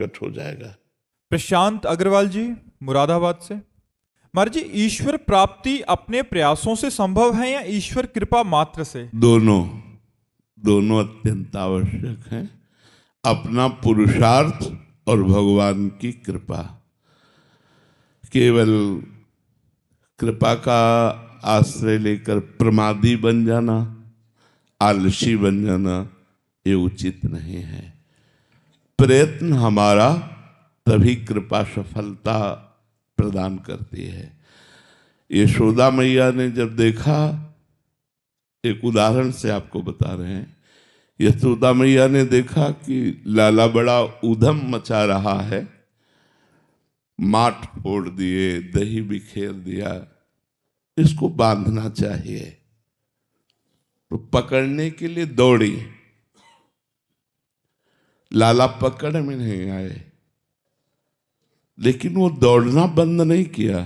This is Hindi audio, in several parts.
प्रकट हो जाएगा। प्रशांत अग्रवाल जी, मुरादाबाद से। महाराज जी, ईश्वर प्राप्ति अपने प्रयासों से संभव है या ईश्वर कृपा मात्र से? दोनों अत्यंत आवश्यक हैं। अपना पुरुषार्थ और भगवान की कृपा। केवल कृपा का आश्रय लेकर प्रमादी बन जाना, आलसी बन जाना, ये उचित नहीं है। प्रयत्न हमारा तभी कृपा सफलता प्रदान करती है। यशोदा मैया ने जब देखा, एक उदाहरण से आपको बता रहे हैं, यशोदा मैया ने देखा कि लाला बड़ा ऊधम मचा रहा है, माठ फोड़ दिए, दही बिखेर दिया, इसको बांधना चाहिए, तो पकड़ने के लिए दौड़ी। लाला पकड़ में नहीं आए, लेकिन वो दौड़ना बंद नहीं किया।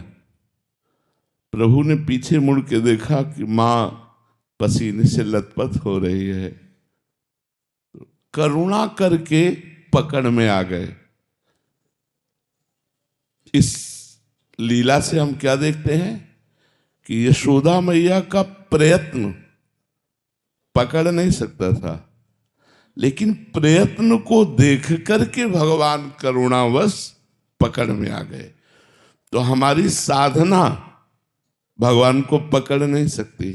प्रभु ने पीछे मुड़ के देखा कि मां पसीने से लथपथ हो रही है, तो करुणा करके पकड़ में आ गए। इस लीला से हम क्या देखते हैं कि यशोदा मैया का प्रयत्न पकड़ नहीं सकता था, लेकिन प्रयत्न को देख करके भगवान करुणावश पकड़ में आ गए। तो हमारी साधना भगवान को पकड़ नहीं सकती,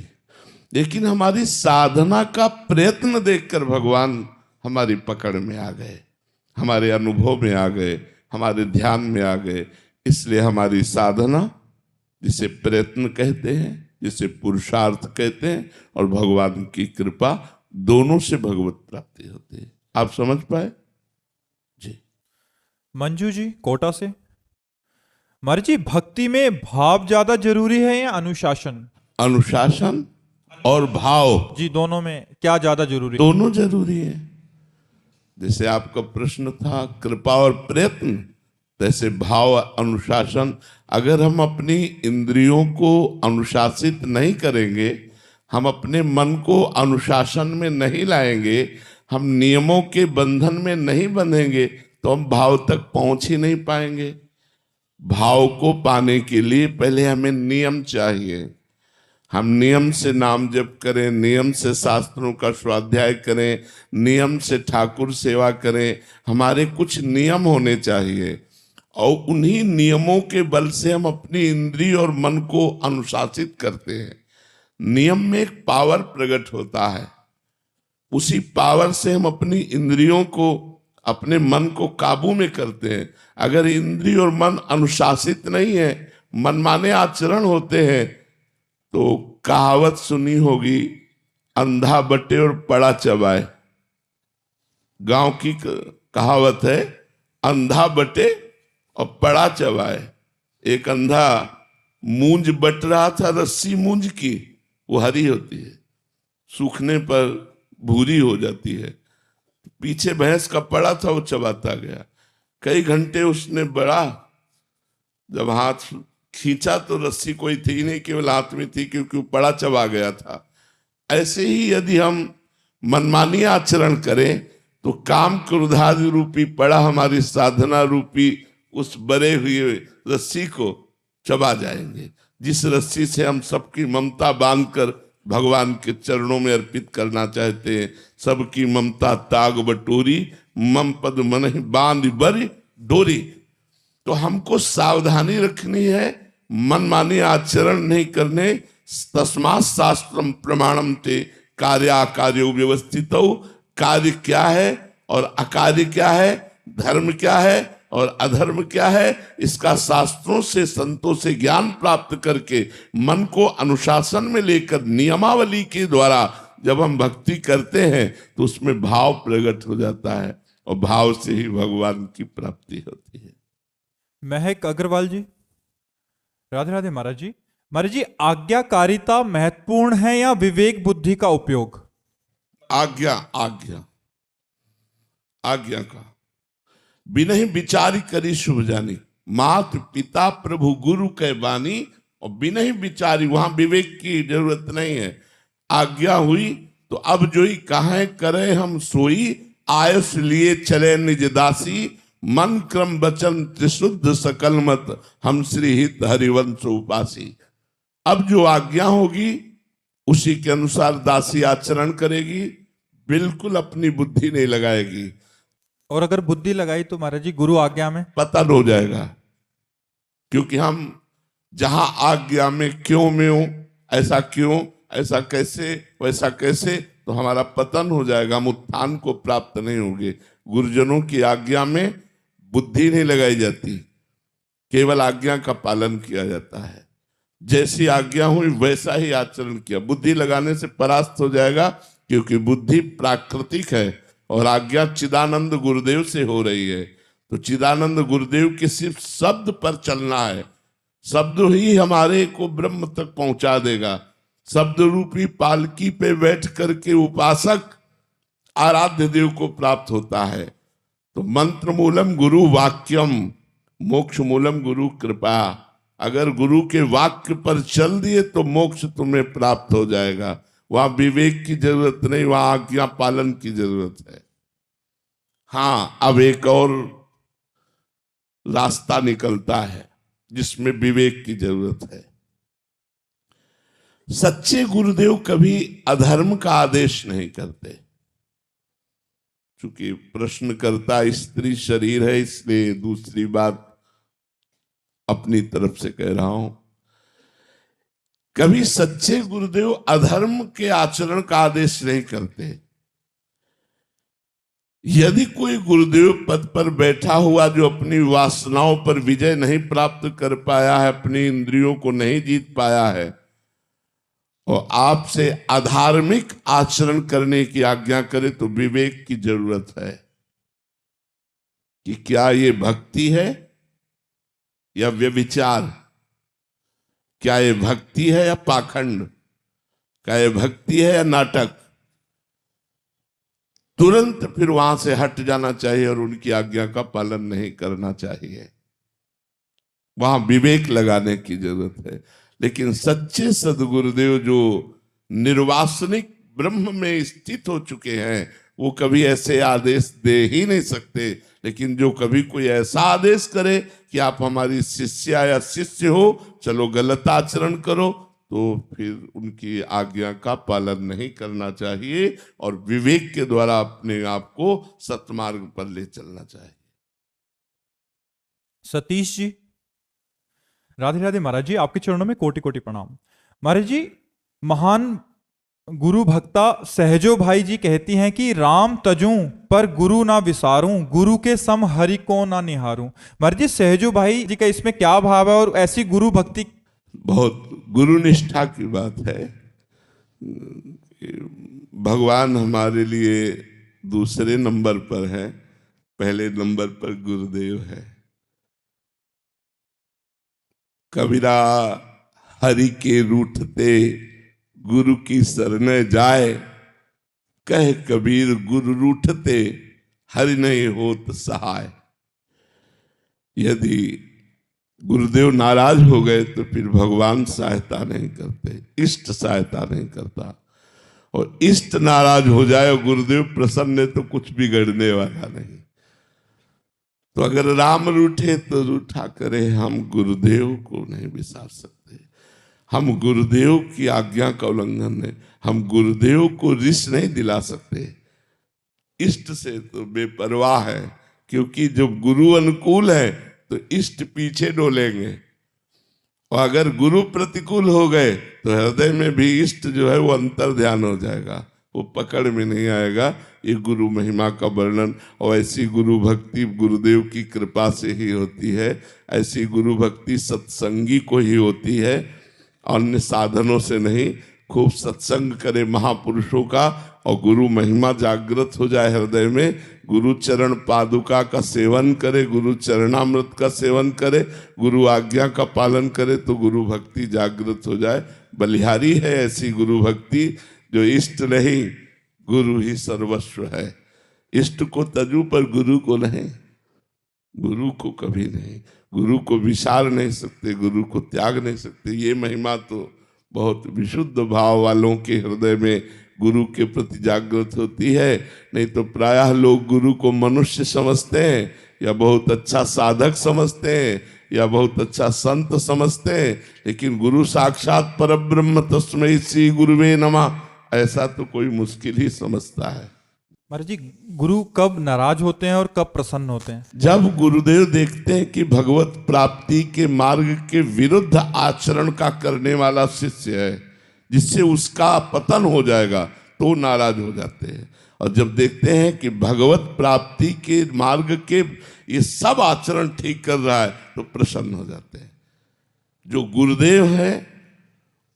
लेकिन हमारी साधना का प्रयत्न देखकर भगवान हमारी पकड़ में आ गए, हमारे अनुभव में आ गए, हमारे ध्यान में आ गए। इसलिए हमारी साधना, जिसे प्रयत्न कहते हैं, जिसे पुरुषार्थ कहते हैं, और भगवान की कृपा, दोनों से भगवत प्राप्ति होती है। आप समझ पाए जी? मंजू जी, कोटा से। महाराज जी, भक्ति में भाव ज्यादा जरूरी है या अनुशासन? अनुशासन और भाव जी, दोनों में क्या ज्यादा जरूरी? दोनों जरूरी है। जैसे आपका प्रश्न था कृपा और प्रयत्न, तैसे भाव अनुशासन। अगर हम अपनी इंद्रियों को अनुशासित नहीं करेंगे, हम अपने मन को अनुशासन में नहीं लाएंगे, हम नियमों के बंधन में नहीं बंधेंगे, तो हम भाव तक पहुंच ही नहीं पाएंगे। भाव को पाने के लिए पहले हमें नियम चाहिए। हम नियम से नाम जप करें, नियम से शास्त्रों का स्वाध्याय करें, नियम से ठाकुर सेवा करें। हमारे कुछ नियम होने चाहिए, और उन्हीं नियमों के बल से हम अपनी इंद्रिय और मन को अनुशासित करते हैं। नियम में एक पावर प्रकट होता है, उसी पावर से हम अपनी इंद्रियों को, अपने मन को काबू में करते हैं। अगर इंद्रिय और मन अनुशासित नहीं है, मनमाने आचरण होते हैं, तो कहावत सुनी होगी, अंधा बटे और पड़ा चबाए। गांव की कहावत है, अंधा बटे और पड़ा चबाए। एक अंधा मूंज बट रहा था, रस्सी मूंज की, वो हरी होती है, सूखने पर भूरी हो जाती है। पीछे भैंस का पड़ा था, वो चबाता गया। कई घंटे उसने बड़ा, जब हाथ खींचा तो रस्सी कोई थी नहीं, केवल हाथ में थी, क्योंकि वो पड़ा चबा गया था। ऐसे ही यदि हम मनमानी आचरण करें, तो काम क्रोधादि रूपी पड़ा हमारी साधना रूपी उस बरे हुए रस्सी को चबा जाएंगे, जिस रस्सी से हम सबकी ममता बांधकर भगवान के चरणों में अर्पित करना चाहते हैं। सबकी ममता ताग बटोरी, मम पद मन बांध बरी डोरी। तो हमको सावधानी रखनी है, मनमानी आचरण नहीं करने। तस्मात् शास्त्रम प्रमाणम ते कार्याकार्यो व्यवस्थितौ। कार्य क्या है और अकार्य क्या है, धर्म क्या है और अधर्म क्या है, इसका शास्त्रों से, संतों से ज्ञान प्राप्त करके मन को अनुशासन में लेकर नियमावली के द्वारा जब हम भक्ति करते हैं, तो उसमें भाव प्रकट हो जाता है, और भाव से ही भगवान की प्राप्ति होती है। महक अग्रवाल जी, राधे राधे। महाराज जी, महाराज जी, आज्ञाकारिता महत्वपूर्ण है या विवेक बुद्धि का उपयोग? आज्ञा आज्ञा आज्ञा का बिनहि विचारी करी शुभ जानी। मात पिता प्रभु गुरु के बानी, और बिनहि विचारी, वहां विवेक की जरूरत नहीं है। आज्ञा हुई तो अब जोई कहाँ करे हम सोई, आयस लिए चले निज दासी, मन क्रम वचन त्रिशुद्ध सकल मत, हम श्री हित हरिवंश उपासी। अब जो आज्ञा होगी उसी के अनुसार दासी आचरण करेगी, बिल्कुल अपनी बुद्धि नहीं लगाएगी। और अगर बुद्धि लगाई तो महाराज जी गुरु आज्ञा में पतन हो जाएगा, क्योंकि हम जहां आज्ञा में क्यों में हो, ऐसा क्यों, ऐसा कैसे, वैसा कैसे, तो हमारा पतन हो जाएगा, हम उत्थान को प्राप्त नहीं होंगे। गुरुजनों की आज्ञा में बुद्धि नहीं लगाई जाती, केवल आज्ञा का पालन किया जाता है। जैसी आज्ञा हुई वैसा ही आचरण किया, बुद्धि लगाने से परास्त हो जाएगा, क्योंकि बुद्धि प्राकृतिक है और आज्ञा चिदानंद गुरुदेव से हो रही है। तो चिदानंद गुरुदेव के सिर्फ शब्द पर चलना है, शब्द ही हमारे को ब्रह्म तक पहुंचा देगा। शब्द रूपी पालकी पे बैठ करके उपासक आराध्य देव को प्राप्त होता है। तो मंत्र मूलम गुरु वाक्यम, मोक्ष मूलम गुरु कृपा। अगर गुरु के वाक्य पर चल दिए तो मोक्ष तुम्हें प्राप्त हो जाएगा। वहां विवेक की जरूरत नहीं, वहां आज्ञा पालन की जरूरत है। हाँ, अब एक और रास्ता निकलता है जिसमें विवेक की जरूरत है। सच्चे गुरुदेव कभी अधर्म का आदेश नहीं करते। चूंकि प्रश्नकर्ता स्त्री शरीर है, इसलिए दूसरी बात अपनी तरफ से कह रहा हूं। कभी सच्चे गुरुदेव अधर्म के आचरण का आदेश नहीं करते। यदि कोई गुरुदेव पद पर बैठा हुआ जो अपनी वासनाओं पर विजय नहीं प्राप्त कर पाया है, अपनी इंद्रियों को नहीं जीत पाया है, और आपसे अधार्मिक आचरण करने की आज्ञा करे, तो विवेक की जरूरत है कि क्या ये भक्ति है या व्यभिचार, क्या ये भक्ति है या पाखंड, क्या ये भक्ति है या नाटक। तुरंत फिर वहां से हट जाना चाहिए और उनकी आज्ञा का पालन नहीं करना चाहिए। वहां विवेक लगाने की जरूरत है। लेकिन सच्चे सदगुरुदेव जो निर्वासनिक ब्रह्म में स्थित हो चुके हैं, वो कभी ऐसे आदेश दे ही नहीं सकते। लेकिन जो कभी कोई ऐसा आदेश करे कि आप हमारी शिष्या या शिष्य हो, चलो गलत आचरण करो, तो फिर उनकी आज्ञा का पालन नहीं करना चाहिए और विवेक के द्वारा अपने आप को सत्मार्ग पर ले चलना चाहिए। सतीश जी, राधे राधे महाराज जी, आपके चरणों में कोटि कोटि प्रणाम। महाराज जी, महान गुरु भक्ता सहजो भाई जी कहती हैं कि राम तजूं पर गुरु ना विसारूं, गुरु के सम हरि को ना निहारूं। महाराज जी, सहजो भाई जी का इसमें क्या भाव है और ऐसी गुरु भक्ति? बहुत गुरु निष्ठा की बात है। भगवान हमारे लिए दूसरे नंबर पर है, पहले नंबर पर गुरुदेव है। कबीरा हरि के रूठते गुरु की शरण जाए, कह कबीर गुरु रूठते हरि नहीं होत सहाय। यदि गुरुदेव नाराज हो गए तो फिर भगवान सहायता नहीं करते, इष्ट सहायता नहीं करता। और इष्ट नाराज हो जाए और गुरुदेव प्रसन्न है तो कुछ बिगड़ने वाला नहीं। तो अगर राम रूठे तो रूठा करे, हम गुरुदेव को नहीं विसार सकते। हम गुरुदेव की आज्ञा का उल्लंघन है, हम गुरुदेव को रिस नहीं दिला सकते। इष्ट से तो बेपरवाह है, क्योंकि जब गुरु अनुकूल है तो इष्ट पीछे डोलेंगे, और अगर गुरु प्रतिकूल हो गए तो हृदय में भी इष्ट जो है वो अंतर ध्यान हो जाएगा, वो पकड़ में नहीं आएगा। ये गुरु महिमा का वर्णन, और ऐसी गुरु भक्ति गुरुदेव की कृपा से ही होती है। ऐसी गुरु भक्ति सत्संगी को ही होती है, अन्य साधनों से नहीं। खूब सत्संग करे महापुरुषों का और गुरु महिमा जागृत हो जाए हृदय में। गुरु चरण पादुका का सेवन करे, गुरु चरणामृत का सेवन करे, गुरु आज्ञा का पालन करे, तो गुरु भक्ति जागृत हो जाए। बलिहारी है ऐसी गुरु भक्ति जो इष्ट नहीं, गुरु ही सर्वस्व है। इष्ट को तजू पर गुरु को नहीं, गुरु को कभी नहीं, गुरु को विसार नहीं सकते, गुरु को त्याग नहीं सकते। ये महिमा तो बहुत विशुद्ध भाव वालों के हृदय में गुरु के प्रति जागृत होती है। नहीं तो प्रायः लोग गुरु को मनुष्य समझते हैं, या बहुत अच्छा साधक समझते हैं या बहुत अच्छा संत समझते हैं, लेकिन गुरु साक्षात परब्रह्म तस्मै श्री गुरुवे नमः ऐसा तो कोई मुश्किल ही समझता है। महाराज जी, गुरु कब नाराज होते हैं और कब प्रसन्न होते हैं? जब गुरुदेव देखते हैं कि भगवत प्राप्ति के मार्ग के विरुद्ध आचरण का करने वाला शिष्य है, जिससे उसका पतन हो जाएगा, तो नाराज हो जाते हैं। और जब देखते हैं कि भगवत प्राप्ति के मार्ग के ये सब आचरण ठीक कर रहा है, तो प्रसन्न हो जाते हैं। जो गुरुदेव है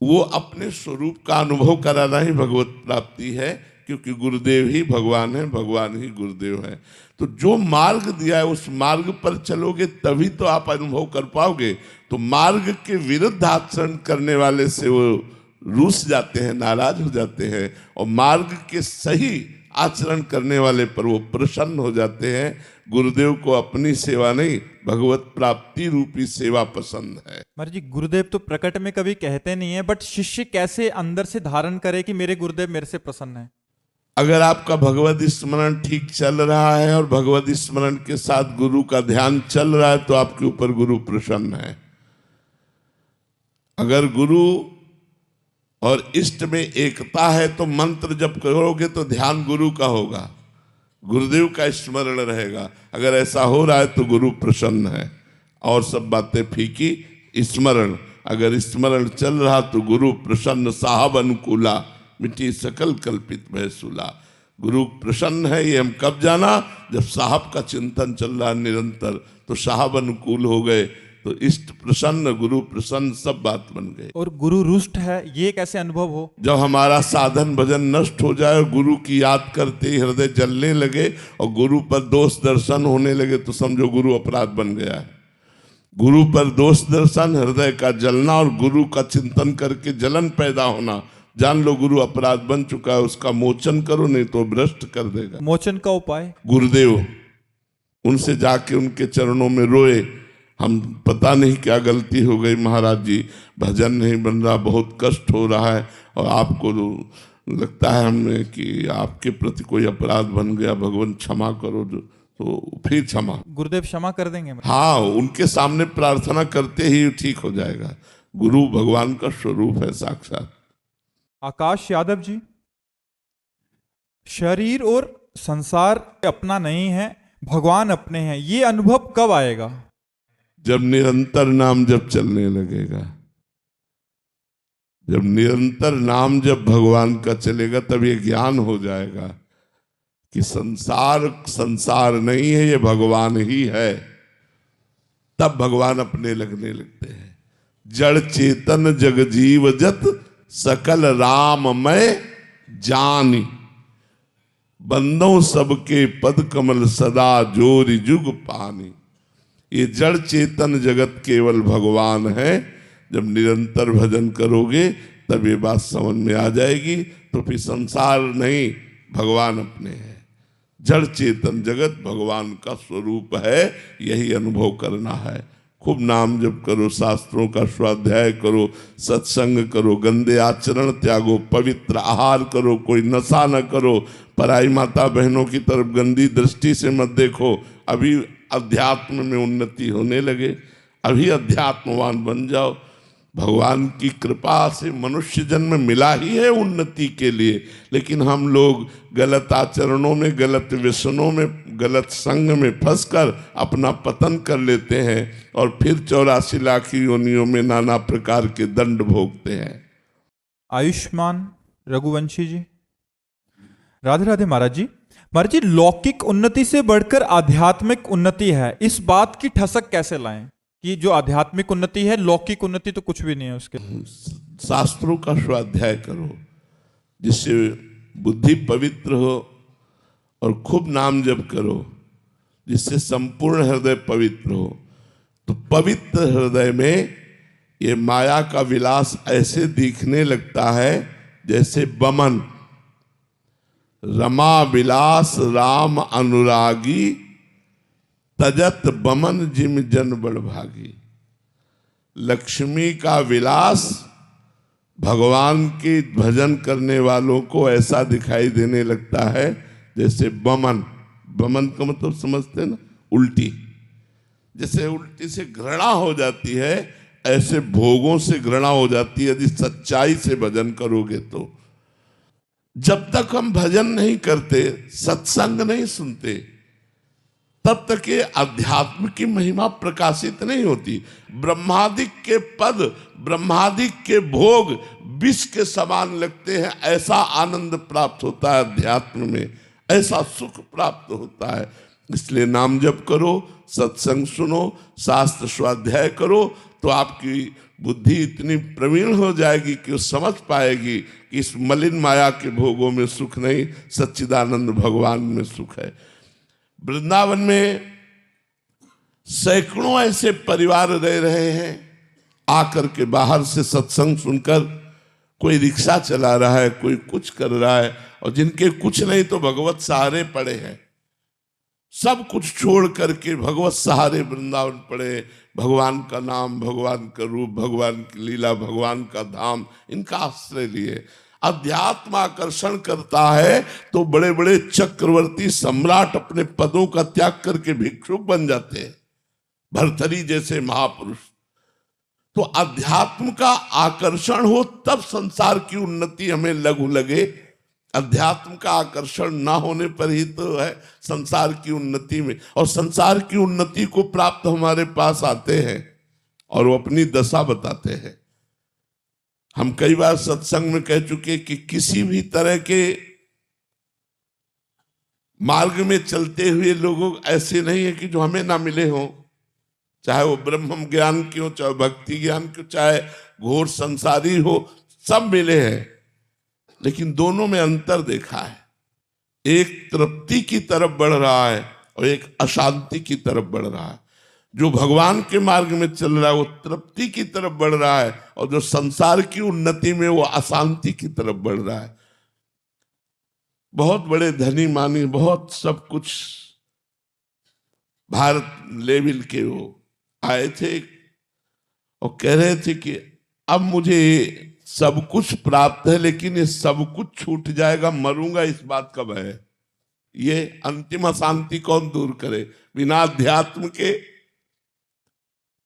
वो अपने स्वरूप का अनुभव कराना ही भगवत प्राप्ति है, क्योंकि गुरुदेव ही भगवान है, भगवान ही गुरुदेव है। तो जो मार्ग दिया है उस मार्ग पर चलोगे तभी तो आप अनुभव कर पाओगे। तो मार्ग के विरुद्ध आचरण करने वाले से वो रूठ जाते हैं, नाराज हो जाते हैं, और मार्ग के सही आचरण करने वाले पर वो प्रसन्न हो जाते हैं। गुरुदेव को अपनी सेवा नहीं, भगवत प्राप्ति रूपी सेवा पसंद है। महाराज जी, गुरुदेव तो प्रकट में कभी कहते नहीं है, बट शिष्य कैसे अंदर से धारण करे कि मेरे गुरुदेव मेरे से प्रसन्न है? अगर आपका भगवत स्मरण ठीक चल रहा है और भगवत स्मरण के साथ गुरु का ध्यान चल रहा है, तो आपके ऊपर गुरु प्रसन्न है। अगर गुरु और इष्ट में एकता है तो मंत्र जब करोगे तो ध्यान गुरु का होगा, गुरुदेव का स्मरण रहेगा। अगर ऐसा हो रहा है तो गुरु प्रसन्न है, और सब बातें फीकी। स्मरण, अगर स्मरण चल रहा तो गुरु प्रसन्न। साहब अनुकूला मिट्टी सकल कल्पित भयसूला। गुरु प्रसन्न है, ये हम कब जाना? जब साहब का चिंतन चल रहा निरंतर, तो साहब अनुकूल हो गए, तो इष्ट प्रसन्न, गुरु प्रसन्न, सब बात बन गई। और गुरु रुष्ट है, ये कैसे अनुभव हो? जब हमारा साधन भजन नष्ट हो जाए और गुरु की याद करते ही हृदय जलने लगे और गुरु पर दोष दर्शन होने लगे, तो समझो गुरु अपराध बन गया है। गुरु पर दोष दर्शन, हृदय का जलना और गुरु का चिंतन करके जलन पैदा होना, जान लो गुरु अपराध बन चुका है। उसका मोचन करो, नहीं तो भ्रष्ट कर देगा। मोचन का उपाय? गुरुदेव, उनसे जाके उनके चरणों में रोए, हम पता नहीं क्या गलती हो गई महाराज जी, भजन नहीं बन रहा, बहुत कष्ट हो रहा है, और आपको लगता है हमें कि आपके प्रति कोई अपराध बन गया, भगवान क्षमा करो। तो फिर क्षमा, गुरुदेव क्षमा कर देंगे? हाँ, उनके सामने प्रार्थना करते ही ठीक हो जाएगा। गुरु भगवान का स्वरूप है साक्षात। आकाश यादव जी, शरीर और संसार अपना नहीं है, भगवान अपने हैं, ये अनुभव कब आएगा? जब निरंतर नाम जब चलने लगेगा, जब निरंतर नाम जब भगवान का चलेगा, तब ये ज्ञान हो जाएगा कि संसार संसार नहीं है, ये भगवान ही है। तब भगवान अपने लगने लगते हैं। जड़ चेतन जग जीव जत सकल राममय जानी, बंदों सबके पद कमल सदा जोरि जुग पानी। ये जड़ चेतन जगत केवल भगवान है। जब निरंतर भजन करोगे तब ये बात समझ में आ जाएगी। तो फिर संसार नहीं, भगवान अपने हैं। जड़ चेतन जगत भगवान का स्वरूप है, यही अनुभव करना है। खूब नाम जप करो, शास्त्रों का स्वाध्याय करो, सत्संग करो, गंदे आचरण त्यागो, पवित्र आहार करो, कोई नशा न करो, पराई माता बहनों की तरफ गंदी दृष्टि से मत देखो। अभी अध्यात्म में उन्नति होने लगे, अभी अध्यात्मवान बन जाओ। भगवान की कृपा से मनुष्य जन्म मिला ही है उन्नति के लिए, लेकिन हम लोग गलत आचरणों में, गलत व्यसनों में, गलत संग में फंसकर अपना पतन कर लेते हैं और फिर 84 लाख योनियों में नाना प्रकार के दंड भोगते हैं। आयुष्मान रघुवंशी जी, राधे राधे महाराज जी। महाराज जी, लौकिक उन्नति से बढ़कर आध्यात्मिक उन्नति है, इस बात की ठसक कैसे लाएं कि जो आध्यात्मिक उन्नति है, लौकिक उन्नति तो कुछ भी नहीं है उसके? शास्त्रों का स्वाध्याय करो, जिससे बुद्धि पवित्र हो, और खूब नाम जप करो, जिससे संपूर्ण हृदय पवित्र हो। तो पवित्र हृदय में ये माया का विलास ऐसे दिखने लगता है जैसे बमन, रमा विलास राम अनुरागी, तजत बमन जिम जन बड़ भागी। लक्ष्मी का विलास भगवान के भजन करने वालों को ऐसा दिखाई देने लगता है जैसे बमन। बमन का मतलब समझते ना, उल्टी, जैसे उल्टी से घृणा हो जाती है, ऐसे भोगों से घृणा हो जाती है यदि सच्चाई से भजन करोगे तो। जब तक हम भजन नहीं करते, सत्संग नहीं सुनते, तब तक ये अध्यात्म की महिमा प्रकाशित नहीं होती। ब्रह्मादिक के पद, ब्रह्मादिक के भोग विष के समान लगते हैं, ऐसा आनंद प्राप्त होता है अध्यात्म में, ऐसा सुख प्राप्त होता है। इसलिए नाम जप करो, सत्संग सुनो, शास्त्र स्वाध्याय करो, तो आपकी बुद्धि इतनी प्रवीण हो जाएगी कि वो समझ पाएगी कि इस मलिन माया के भोगों में सुख नहीं, सच्चिदानंद भगवान में सुख है। वृंदावन में सैकड़ों ऐसे परिवार रह रहे हैं, आकर के बाहर से सत्संग सुनकर, कोई रिक्शा चला रहा है, कोई कुछ कर रहा है, और जिनके कुछ नहीं तो भगवत सहारे पड़े हैं, सब कुछ छोड़ करके भगवत सहारे वृंदावन पड़े। भगवान का नाम, भगवान का रूप, भगवान की लीला, भगवान का धाम, इनका आश्रय लिए। अध्यात्म आकर्षण करता है तो बड़े बड़े चक्रवर्ती सम्राट अपने पदों का त्याग करके भिक्षुक बन जाते हैं, भर्तरी जैसे महापुरुष। तो अध्यात्म का आकर्षण हो तब संसार की उन्नति हमें लघु लगे। अध्यात्म का आकर्षण ना होने पर ही तो है संसार की उन्नति में, और संसार की उन्नति को प्राप्त हमारे पास आते हैं और वो अपनी दशा बताते हैं। हम कई बार सत्संग में कह चुके कि किसी भी तरह के मार्ग में चलते हुए लोगों ऐसे नहीं है कि जो हमें ना मिले हों, चाहे वो ब्रह्म ज्ञान की हो, चाहे भक्ति ज्ञान की हो, चाहे घोर संसारी हो, सब मिले हैं। लेकिन दोनों में अंतर देखा है, एक तृप्ति की तरफ बढ़ रहा है और एक अशांति की तरफ बढ़ रहा है। जो भगवान के मार्ग में चल रहा है वो तृप्ति की तरफ बढ़ रहा है, और जो संसार की उन्नति में वो अशांति की तरफ बढ़ रहा है। बहुत बड़े धनी मानी, बहुत सब कुछ भारत लेवल के वो आए थे और कह रहे थे कि अब मुझे सब कुछ प्राप्त है, लेकिन ये सब कुछ छूट जाएगा, मरूंगा, इस बात का भय है। ये अंतिम अशांति कौन दूर करे? बिना अध्यात्म के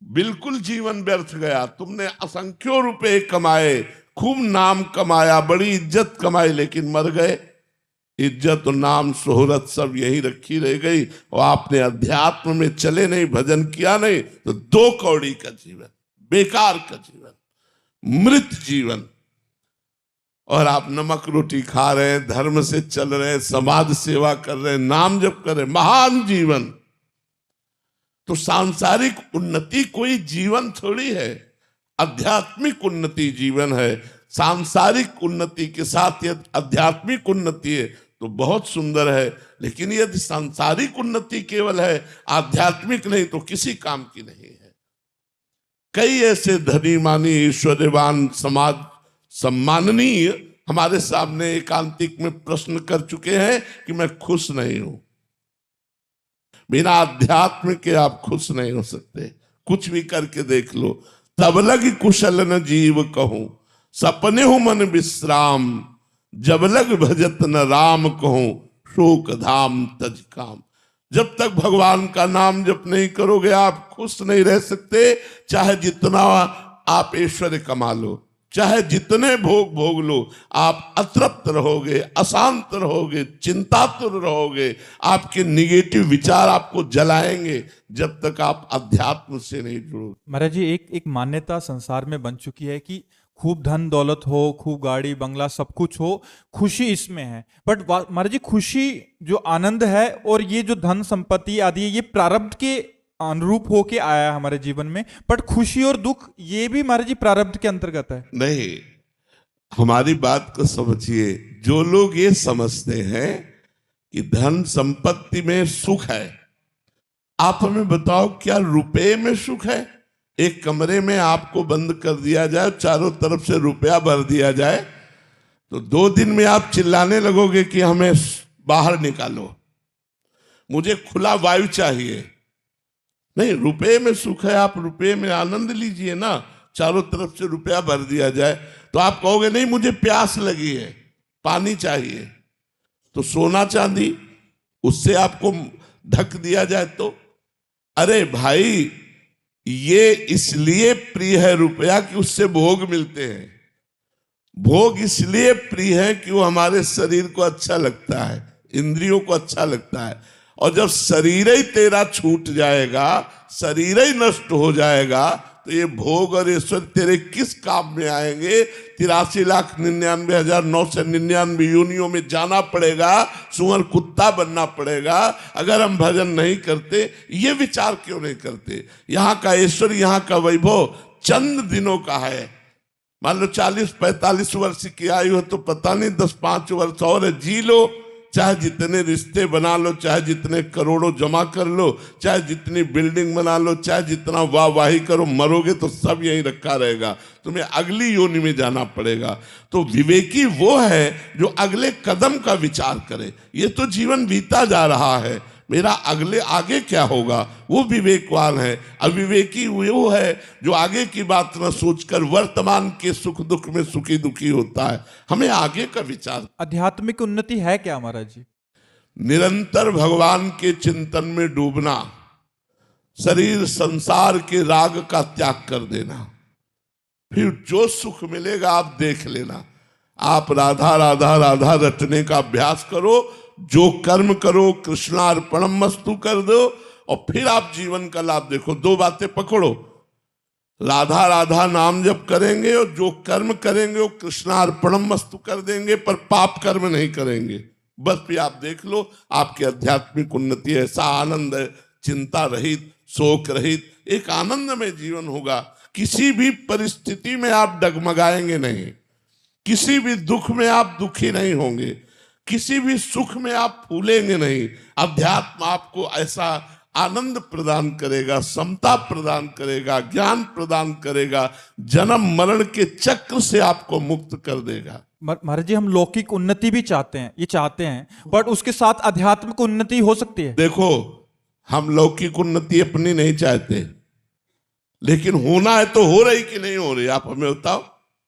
बिल्कुल जीवन व्यर्थ गया। तुमने असंख्यों रुपए कमाए, खूब नाम कमाया, बड़ी इज्जत कमाई, लेकिन मर गए। इज्जत और नाम शोहरत सब यही रखी रह गई, और आपने अध्यात्म में चले नहीं, भजन किया नहीं, तो 2 कौड़ी का जीवन, बेकार का जीवन, मृत जीवन। और आप नमक रोटी खा रहे हैं, धर्म से चल रहे हैं, समाज सेवा कर रहे हैं, नाम जप कर रहे हैं, महान जीवन। तो सांसारिक उन्नति कोई जीवन थोड़ी है, आध्यात्मिक उन्नति जीवन है। सांसारिक उन्नति के साथ यदि आध्यात्मिक उन्नति है तो बहुत सुंदर है, लेकिन यदि सांसारिक उन्नति केवल है, आध्यात्मिक नहीं, तो किसी काम की नहीं है। कई ऐसे धनी मानी ऐश्वर्यवान समाज सम्माननीय हमारे सामने एकांतिक में प्रश्न कर चुके हैं कि मैं खुश नहीं हूं। बिना अध्यात्म के आप खुश नहीं हो सकते। कुछ भी करके देख लो। तब लग कुशल न जीव कहूं, सपने हो मन विश्राम, जब लग भजत न राम कहूं, शोक धाम तज काम। जब तक भगवान का नाम जप नहीं करोगे आप खुश नहीं रह सकते। चाहे जितना आप ऐश्वर्य कमा लो, चाहे जितने भोग भोग लो, आप अतृप्त रहोगे, अशांत रहोगे, चिंतातुर रहोगे। आपके निगेटिव विचार आपको जलाएंगे जब तक आप अध्यात्म से नहीं जुड़ोगे। महाराज जी, एक मान्यता संसार में बन चुकी है कि खूब धन दौलत हो, खूब गाड़ी बंगला सब कुछ हो, खुशी इसमें है। बट महाराज जी, खुशी जो आनंद है और ये जो धन संपत्ति आदि है, ये प्रारब्ध के अनुरूप होके आया है हमारे जीवन में। बट खुशी और दुख ये भी महाराज जी प्रारब्ध के अंतर्गत है। नहीं, हमारी बात को समझिए। जो लोग ये समझते हैं कि धन संपत्ति में सुख है, आप हमें बताओ क्या रुपए में सुख है? एक कमरे में आपको बंद कर दिया जाए, चारों तरफ से रुपया भर दिया जाए, तो 2 दिन में आप चिल्लाने लगोगे कि हमें बाहर निकालो, मुझे खुला वायु चाहिए। नहीं, रुपए में सुख है, आप रुपए में आनंद लीजिए ना। चारों तरफ से रुपया भर दिया जाए तो आप कहोगे नहीं मुझे प्यास लगी है, पानी चाहिए। तो सोना चांदी उससे आपको ढक दिया जाए तो अरे भाई, ये इसलिए प्रिय है रुपया कि उससे भोग मिलते हैं। भोग इसलिए प्रिय है कि वो हमारे शरीर को अच्छा लगता है, इंद्रियों को अच्छा लगता है। और जब शरीर ही तेरा छूट जाएगा, शरीर ही नष्ट हो जाएगा, तो ये भोग और ईश्वर तेरे किस काम में आएंगे? 83,99,999 योनियों में जाना पड़ेगा, सुअर कुत्ता बनना पड़ेगा अगर हम भजन नहीं करते। ये विचार क्यों नहीं करते? यहाँ का ईश्वर, यहाँ का वैभव चंद दिनों का है। मान लो 40-45 वर्ष की आयु हो तो पता नहीं 10-5 वर्ष और है, जी लो। चाहे जितने रिश्ते बना लो, चाहे जितने करोड़ों जमा कर लो, चाहे जितनी बिल्डिंग बना लो, चाहे जितना वाहवाही करो, मरोगे तो सब यहीं रखा रहेगा, तुम्हें अगली योनि में जाना पड़ेगा। तो विवेकी वो है जो अगले कदम का विचार करे। ये तो जीवन बीता जा रहा है, मेरा अगले आगे क्या होगा, वो विवेकवान है। अविवेकी वो है जो आगे की बात न सोचकर वर्तमान के सुख दुख में सुखी दुखी होता है। हमें आगे का विचार। आध्यात्मिक उन्नति है क्या महाराज जी? निरंतर भगवान के चिंतन में डूबना, शरीर संसार के राग का त्याग कर देना, फिर जो सुख मिलेगा आप देख लेना। आप राधा राधा राधा रटने का अभ्यास करो, जो कर्म करो कृष्णार्पणम मस्तु कर दो, और फिर आप जीवन का लाभ देखो। दो बातें पकड़ो, राधा राधा नाम जप करेंगे और जो कर्म करेंगे वो कृष्णार्पणम मस्तु कर देंगे, पर पाप कर्म नहीं करेंगे। बस फिर आप देख लो आपकी आध्यात्मिक उन्नति। ऐसा आनंद है, चिंता रहित, शोक रहित, एक आनंदमय जीवन होगा। किसी भी परिस्थिति में आप डगमगाएंगे नहीं, किसी भी दुख में आप दुखी नहीं होंगे, किसी भी सुख में आप फूलेंगे नहीं। अध्यात्म आपको ऐसा आनंद प्रदान करेगा, समता प्रदान करेगा, ज्ञान प्रदान करेगा, जन्म मरण के चक्र से आपको मुक्त कर देगा। महाराज जी, हम लौकिक उन्नति भी चाहते हैं, ये चाहते हैं, बट उसके साथ आध्यात्मिक उन्नति हो सकती है। देखो, हम लौकिक उन्नति अपनी नहीं चाहते, लेकिन होना है तो हो रही कि नहीं हो रही, आप हमें बताओ।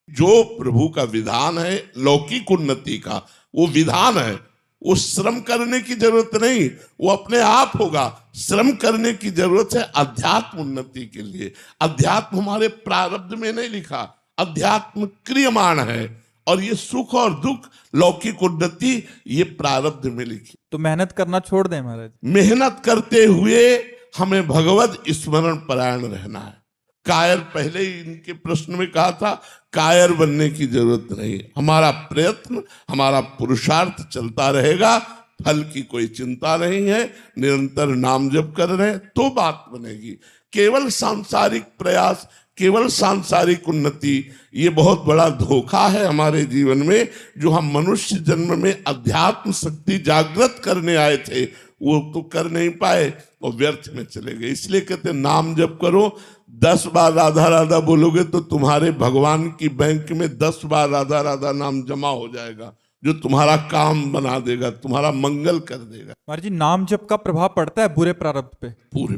जो प्रभु का विधान है लौकिक उन्नति का, वो विधान है, वो श्रम करने की जरूरत नहीं, वो अपने आप होगा। श्रम करने की जरूरत है अध्यात्म उन्नति के लिए। अध्यात्म हमारे प्रारब्ध में नहीं लिखा, अध्यात्म क्रियमाण है, और ये सुख और दुख, लौकिक उन्नति, ये प्रारब्ध में लिखी। तो मेहनत करना छोड़ दें महाराज? मेहनत करते हुए हमें भगवत स्मरण परायण रहना है। कायर, पहले ही इनके प्रश्न में कहा था, कायर बनने की जरूरत नहीं। हमारा प्रयत्न, हमारा पुरुषार्थ चलता रहेगा, फल की कोई चिंता नहीं है। निरंतर नाम जप कर रहे तो बात बनेगी। केवल सांसारिक प्रयास, केवल सांसारिक उन्नति, ये बहुत बड़ा धोखा है हमारे जीवन में। जो हम मनुष्य जन्म में अध्यात्म शक्ति जागृत करने आए थे, वो तो कर नहीं पाए और व्यर्थ में चले गए। इसलिए कहते नाम जप करो। 10 बार राधा राधा बोलोगे तो तुम्हारे भगवान की बैंक में 10 बार राधा राधा नाम जमा हो जाएगा, जो तुम्हारा काम बना देगा, तुम्हारा मंगल कर देगा। महाराज जी, नाम जप का प्रभाव पड़ता है बुरे प्रारब्ध पे? पूरे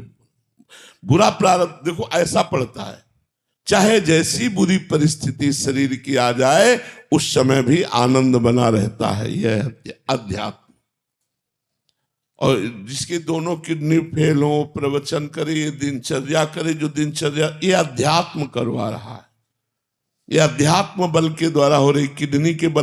बुरा प्रारब्ध देखो ऐसा पड़ता है, चाहे जैसी बुरी परिस्थिति शरीर की आ जाए, उस समय भी आनंद बना रहता है। यह अध्यात्म। और जिसके दोनों किडनी फेल हो, प्रवचन करे, ये दिनचर्या करे, जो दिनचर्या, ये अध्यात्म करवा रहा है। ये अध्यात्म बल के द्वारा हो रही, किडनी के बल